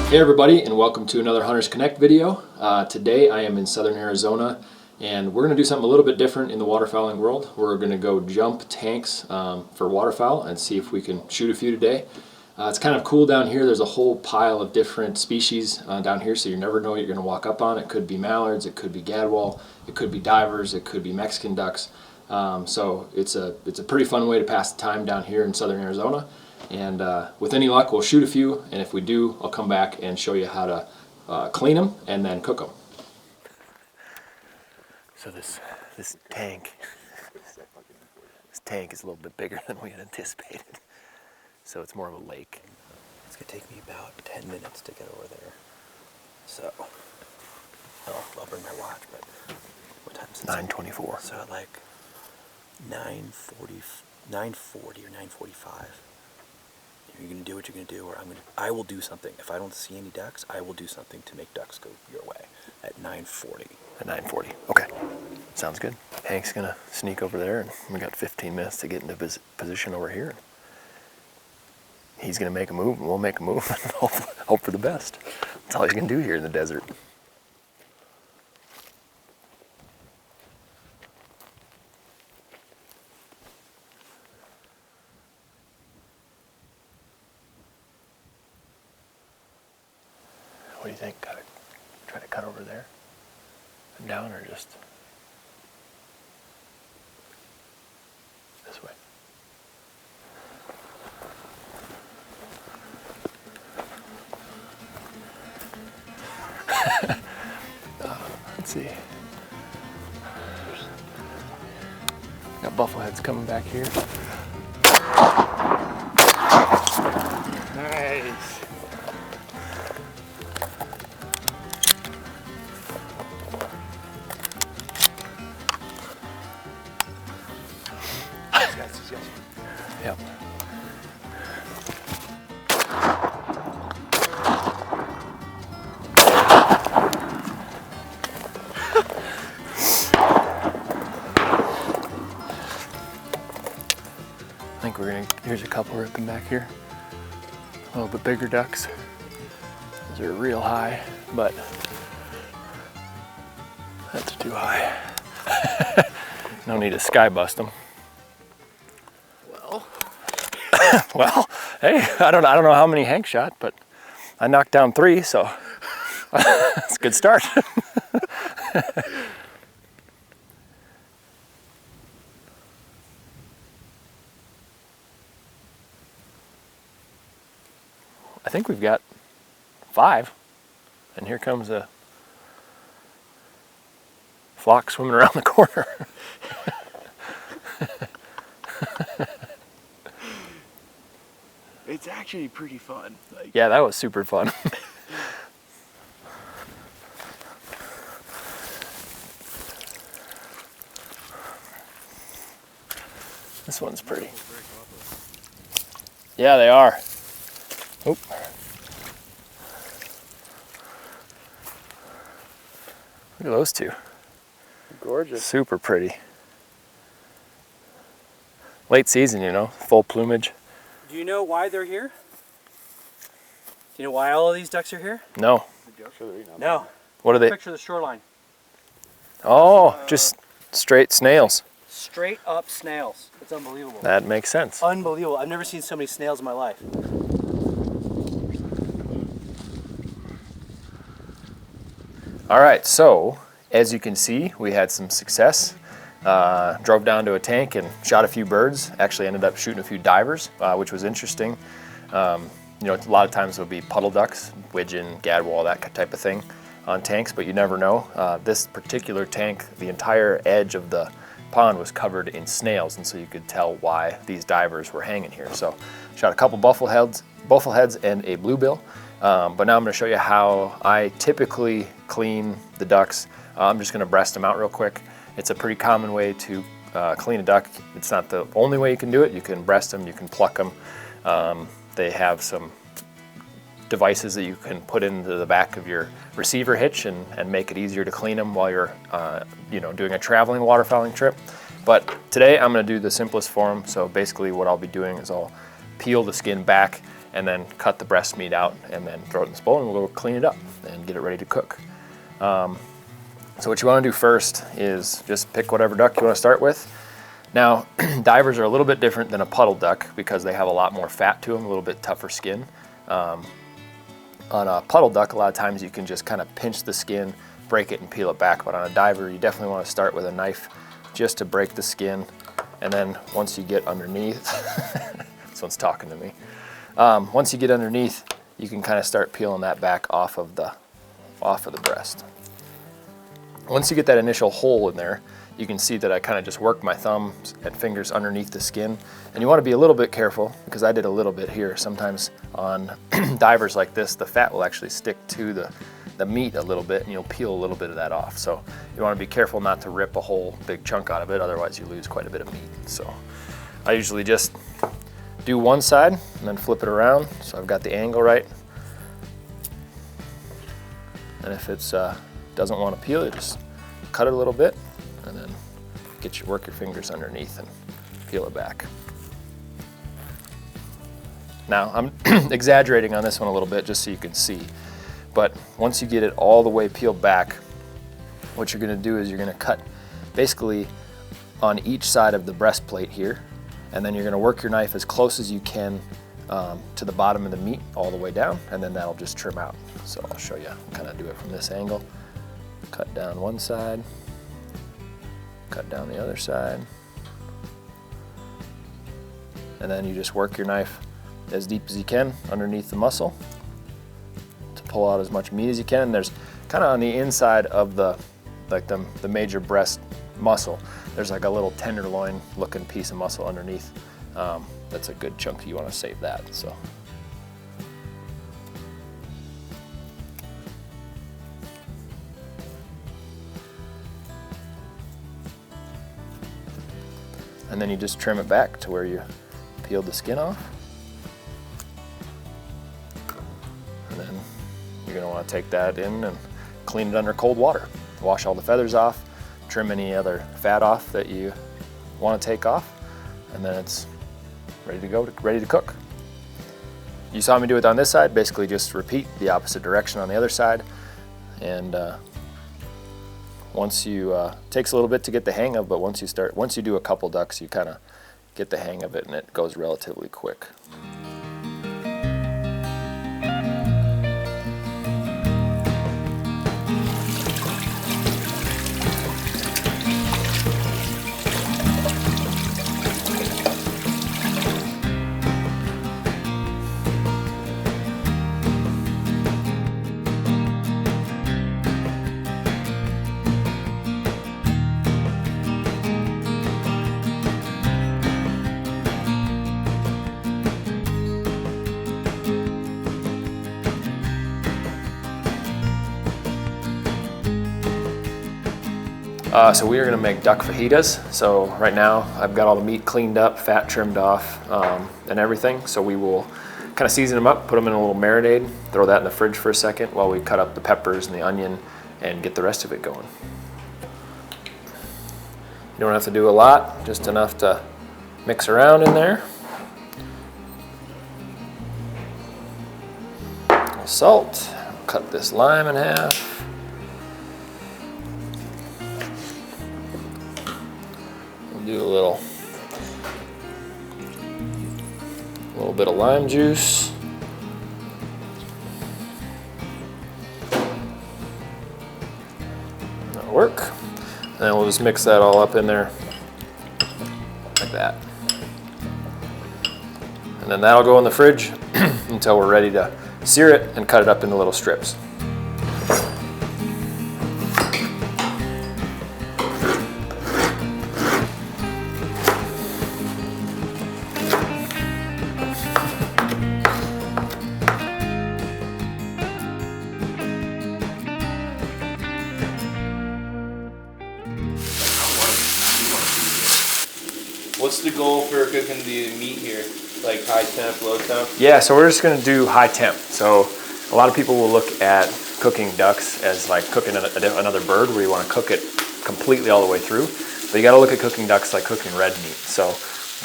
Hey everybody, and welcome to another Hunters Connect video. Today I am in southern Arizona, and we're going to do something a little bit different in the waterfowling world. We're going to go jump tanks for waterfowl and see if we can shoot a few today. It's kind of cool down here. There's a whole pile of different species down here, so you never know what you're going to walk up on. It could be mallards, it could be gadwall, it could be divers, it could be Mexican ducks. So it's a pretty fun way to pass the time down here in southern Arizona. And with any luck, we'll shoot a few, and if we do, I'll come back and show you how to clean them and then cook them. So this tank is a little bit bigger than we had anticipated. So it's more of a lake. It's gonna take me about 10 minutes to get over there. So, I'll bring my watch, but what time is it? 9:24. So at like 9:40 or 9:45. You're gonna do what you're gonna do, or I will do something. If I don't see any ducks, I will do something to make ducks go your way at 9:40. At 9:40. Okay. Sounds good. Hank's gonna sneak over there, and we got 15 minutes to get into position over here. He's gonna make a move, and we'll make a move, and hope for the best. That's all you can do here in the desert. What do you think? Gotta try to cut over there and down, or just this way? Let's see. Got buffleheads coming back here. Nice. Yep. I think here's a couple ripping back here. A little bit bigger ducks. Those are real high, but that's too high. No need to sky bust them. Well, hey, I don't know how many Hank shot, but I knocked down 3, so it's a good start. I think we've got 5, and here comes a flock swimming around the corner. It's actually pretty fun. Yeah, that was super fun. This one's pretty. Yeah, they are. Oop. Look at those two. Gorgeous. Super pretty. Late season, you know, full plumage. Do you know why they're here? Do you know why all of these ducks are here? No. No. What are they? Picture the shoreline. Oh, just straight snails. Straight up snails. It's unbelievable. That makes sense. Unbelievable. I've never seen so many snails in my life. All right, so as you can see, we had some success. Drove down to a tank and shot a few birds. Actually ended up shooting a few divers, which was interesting. You know, a lot of times it'll be puddle ducks, widgeon, gadwall, that type of thing on tanks, but you never know. This particular tank, the entire edge of the pond was covered in snails, and so you could tell why these divers were hanging here. So shot a couple buffleheads and a bluebill. But now I'm going to show you how I typically clean the ducks. I'm just going to breast them out real quick. It's a pretty common way to clean a duck. It's not the only way you can do it. You can breast them, you can pluck them. They have some devices that you can put into the back of your receiver hitch and make it easier to clean them while you're doing a traveling waterfowling trip. But today I'm going to do the simplest form. So basically what I'll be doing is I'll peel the skin back and then cut the breast meat out and then throw it in this bowl and we'll go clean it up and get it ready to cook. So what you want to do first is just pick whatever duck you want to start with. Now, divers are a little bit different than a puddle duck because they have a lot more fat to them, a little bit tougher skin. On a puddle duck, a lot of times you can just kind of pinch the skin, break it, and peel it back. But on a diver, you definitely want to start with a knife just to break the skin. And then once you get underneath, this one's talking to me. Once you get underneath, you can kind of start peeling that back off of the breast. Once you get that initial hole in there, you can see that I kind of just work my thumbs and fingers underneath the skin. And you want to be a little bit careful because I did a little bit here. Sometimes on divers like this, the fat will actually stick to the meat a little bit and you'll peel a little bit of that off. So you want to be careful not to rip a whole big chunk out of it, otherwise you lose quite a bit of meat. So I usually just do one side and then flip it around so I've got the angle right. And if it doesn't want to peel, you just cut it a little bit and then work your fingers underneath and peel it back. Now I'm exaggerating on this one a little bit just so you can see, but once you get it all the way peeled back, what you're going to do is you're going to cut basically on each side of the breastplate here, and then you're going to work your knife as close as you can to the bottom of the meat all the way down, and then that'll just trim out. So I'll show you, kind of do it from this angle. Cut down one side, cut down the other side, and then you just work your knife as deep as you can underneath the muscle to pull out as much meat as you can. There's kind of on the inside of the major breast muscle, there's like a little tenderloin looking piece of muscle underneath. That's a good chunk, you want to save that. So and then you just trim it back to where you peeled the skin off. And then you're going to want to take that in and clean it under cold water. Wash all the feathers off, trim any other fat off that you want to take off, and then it's ready to go, ready to cook. You saw me do it on this side. Basically just repeat the opposite direction on the other side. And once you, takes a little bit to get the hang of, but once you do a couple ducks, you kind of get the hang of it and it goes relatively quick. So we are going to make duck fajitas. So right now I've got all the meat cleaned up, fat trimmed off, and everything. So we will kind of season them up, put them in a little marinade, throw that in the fridge for a second while we cut up the peppers and the onion and get the rest of it going. You don't have to do a lot, just enough to mix around in there. Salt, cut this lime in half. Do a little bit of lime juice. That'll work. And then we'll just mix that all up in there like that. And then that'll go in the fridge until we're ready to sear it and cut it up into little strips. What's the goal for cooking the meat here? Like high temp, low temp? Yeah, so we're just gonna do high temp. So a lot of people will look at cooking ducks as like cooking another bird where you wanna cook it completely all the way through. But you gotta look at cooking ducks like cooking red meat. So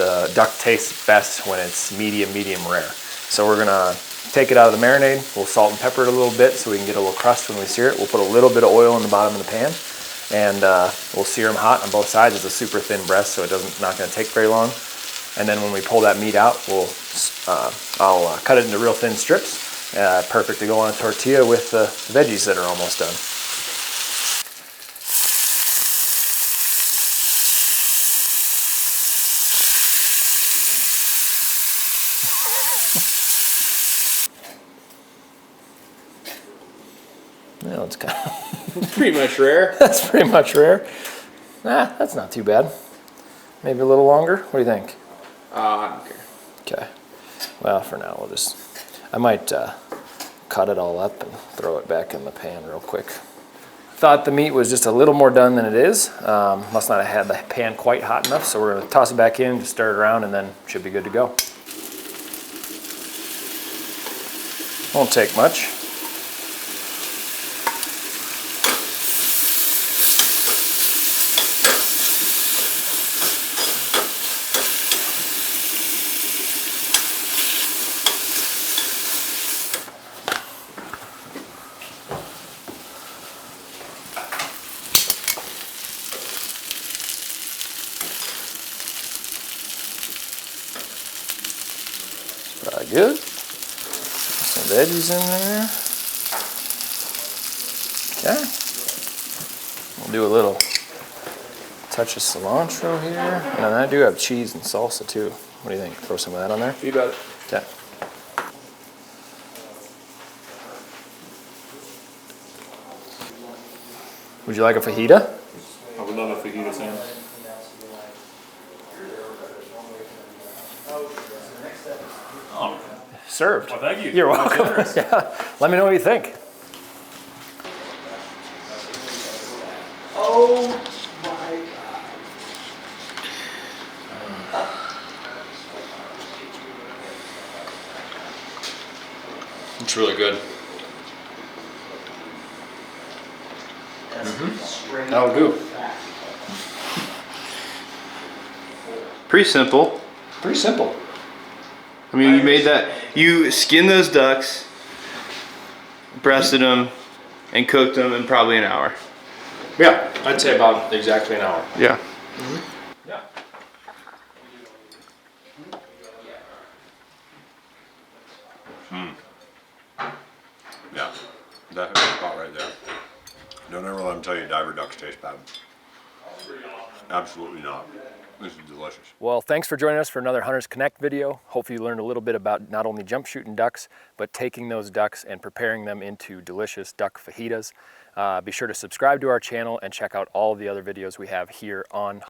the duck tastes best when it's medium rare. So we're gonna take it out of the marinade. We'll salt and pepper it a little bit so we can get a little crust when we sear it. We'll put a little bit of oil in the bottom of the pan, and we'll sear them hot on both sides. It's a super thin breast, so not gonna take very long. And then when we pull that meat out, I'll cut it into real thin strips. Perfect to go on a tortilla with the veggies that are almost done. Well, it's kind of Pretty much rare. that's pretty much rare. That's not too bad. Maybe a little longer. What do you think? I don't care. Okay. Well, for now, I might cut it all up and throw it back in the pan real quick. Thought the meat was just a little more done than it is. Must not have had the pan quite hot enough, so we're gonna toss it back in, just stir it around, and then should be good to go. Won't take much. Probably good. Some veggies in there. Okay. We'll do a little touch of cilantro here. And I do have cheese and salsa too. What do you think? Throw some of that on there? You got it. Okay. Would you like a fajita? I would love a fajita sandwich. Served. Well, thank you. You're welcome. Yeah. Let me know what you think. Oh my God. It's really good. That'll do. Pretty simple. Pretty simple. I mean, you made that. You skinned those ducks, breasted them, and cooked them in probably an hour. Yeah, I'd say about exactly an hour. Yeah. Yeah. Yeah, that spot right there. Don't ever let them tell you diver ducks taste bad. Absolutely not. This is delicious. Well, thanks for joining us for another Hunters Connect video. Hopefully you learned a little bit about not only jump shooting ducks, but taking those ducks and preparing them into delicious duck fajitas. Be sure to subscribe to our channel and check out all of the other videos we have here on